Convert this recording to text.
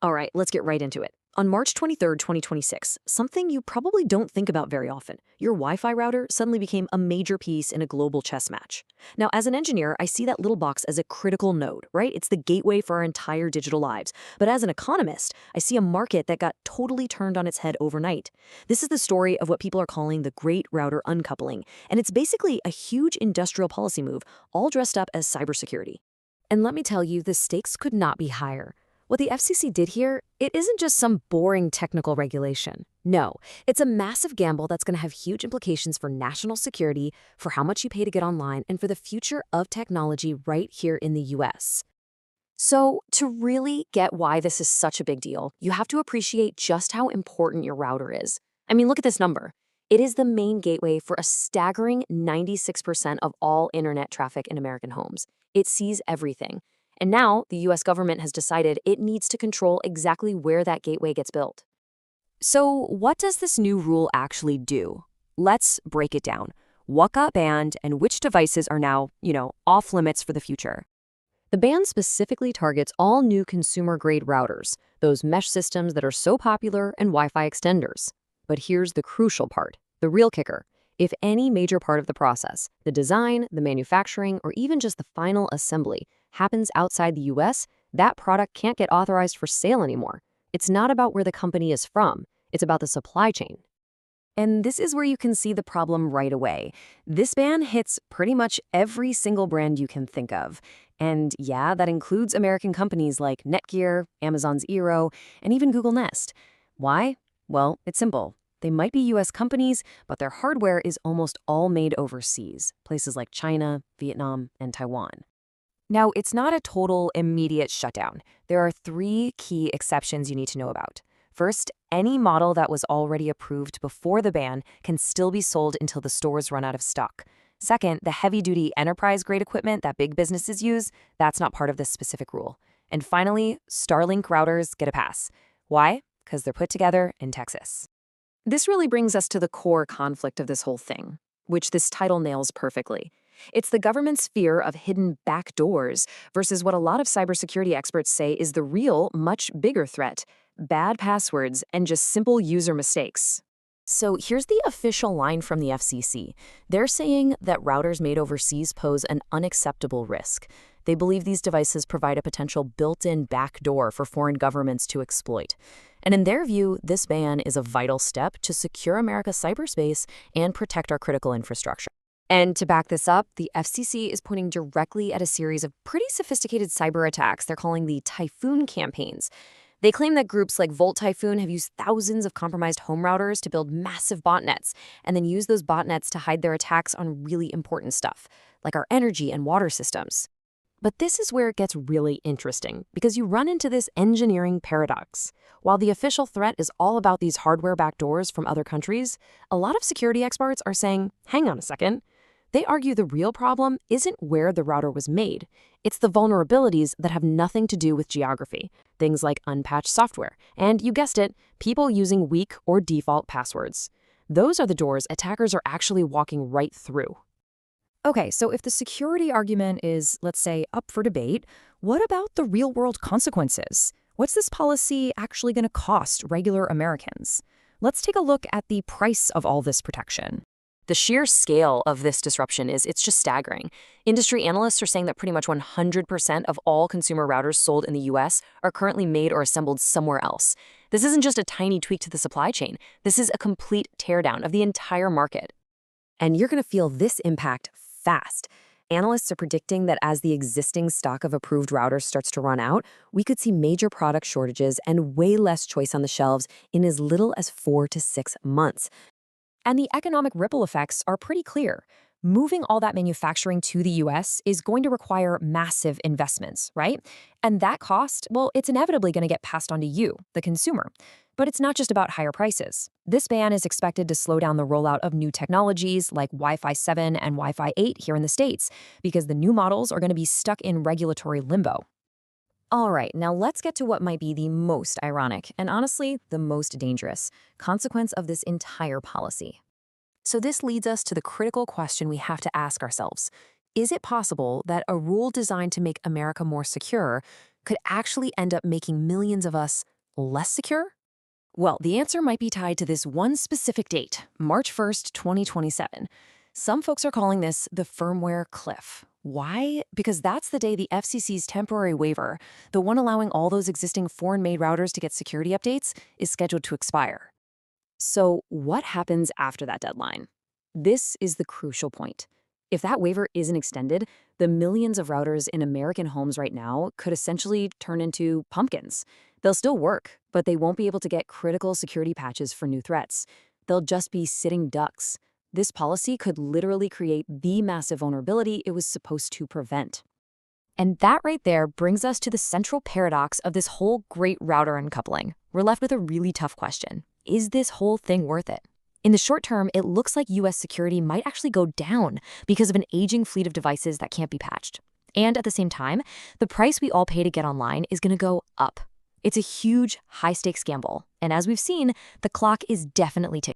All right, let's get right into it. On March 23rd, 2026, something you probably don't think about very often, your Wi-Fi router suddenly became a major piece in a global chess match. Now, as an engineer, I see that little box as a critical node, right? It's the gateway for our entire digital lives. But as an economist, I see a market that got totally turned on its head overnight. This is the story of what people are calling the Great Router Uncoupling, and it's basically a huge industrial policy move, all dressed up as cybersecurity. And let me tell you, the stakes could not be higher. What the FCC did here, it isn't just some boring technical regulation. No, it's a massive gamble that's going to have huge implications for national security, for how much you pay to get online, and for the future of technology right here in the US. So, to really get why this is such a big deal, you have to appreciate just how important your router is. I mean, look at this number. It is the main gateway for a staggering 96% of all internet traffic in American homes. It sees everything. And now, the US government has decided it needs to control exactly where that gateway gets built. So, what does this new rule actually do? Let's break it down. What got banned and which devices are now, off limits for the future? The ban specifically targets all new consumer-grade routers, those mesh systems that are so popular and Wi-Fi extenders. But here's the crucial part, the real kicker. If any major part of the process, the design, the manufacturing, or even just the final assembly, happens outside the US, that product can't get authorized for sale anymore. It's not about where the company is from, it's about the supply chain. And this is where you can see the problem right away. This ban hits pretty much every single brand you can think of. And yeah, that includes American companies like Netgear, Amazon's Eero, and even Google Nest. Why? Well, it's simple. They might be US companies, but their hardware is almost all made overseas, places like China, Vietnam, and Taiwan. Now, it's not a total immediate shutdown. There are three key exceptions you need to know about. First, any model that was already approved before the ban can still be sold until the stores run out of stock. Second, the heavy-duty enterprise-grade equipment that big businesses use, that's not part of this specific rule. And finally, Starlink routers get a pass. Why? Because they're put together in Texas. This really brings us to the core conflict of this whole thing, which this title nails perfectly. It's the government's fear of hidden backdoors versus what a lot of cybersecurity experts say is the real, much bigger threat: bad passwords and just simple user mistakes. So here's the official line from the FCC. They're saying that routers made overseas pose an unacceptable risk. They believe these devices provide a potential built-in backdoor for foreign governments to exploit. And in their view, this ban is a vital step to secure America's cyberspace and protect our critical infrastructure. And to back this up, the FCC is pointing directly at a series of pretty sophisticated cyber attacks they're calling the Typhoon campaigns. They claim that groups like Volt Typhoon have used thousands of compromised home routers to build massive botnets, and then use those botnets to hide their attacks on really important stuff, like our energy and water systems. But this is where it gets really interesting, because you run into this engineering paradox. While the official threat is all about these hardware backdoors from other countries, a lot of security experts are saying, hang on a second. They argue the real problem isn't where the router was made. It's the vulnerabilities that have nothing to do with geography, things like unpatched software, and you guessed it, people using weak or default passwords. Those are the doors attackers are actually walking right through. Okay, so if the security argument is, let's say, up for debate, what about the real-world consequences? What's this policy actually going to cost regular Americans? Let's take a look at the price of all this protection. The sheer scale of this disruption it's just staggering. Industry analysts are saying that pretty much 100% of all consumer routers sold in the US are currently made or assembled somewhere else. This isn't just a tiny tweak to the supply chain. This is a complete teardown of the entire market. And you're going to feel this impact fast. Analysts are predicting that as the existing stock of approved routers starts to run out, we could see major product shortages and way less choice on the shelves in as little as 4 to 6 months. And the economic ripple effects are pretty clear. Moving all that manufacturing to the US is going to require massive investments, right? And that cost, well, it's inevitably going to get passed on to you, the consumer. But it's not just about higher prices. This ban is expected to slow down the rollout of new technologies like Wi-Fi 7 and Wi-Fi 8 here in the States, because the new models are going to be stuck in regulatory limbo. All right, now let's get to what might be the most ironic, and honestly, the most dangerous, consequence of this entire policy. So this leads us to the critical question we have to ask ourselves. Is it possible that a rule designed to make America more secure could actually end up making millions of us less secure? Well, the answer might be tied to this one specific date, March 1st, 2027. Some folks are calling this the firmware cliff. Why? Because that's the day the FCC's temporary waiver, the one allowing all those existing foreign-made routers to get security updates, is scheduled to expire. So, what happens after that deadline? This is the crucial point. If that waiver isn't extended, the millions of routers in American homes right now could essentially turn into pumpkins. They'll still work, but they won't be able to get critical security patches for new threats. They'll just be sitting ducks. This policy could literally create the massive vulnerability it was supposed to prevent. And that right there brings us to the central paradox of this whole great router uncoupling. We're left with a really tough question. Is this whole thing worth it? In the short term, it looks like US security might actually go down because of an aging fleet of devices that can't be patched. And at the same time, the price we all pay to get online is going to go up. It's a huge, high-stakes gamble. And as we've seen, the clock is definitely ticking.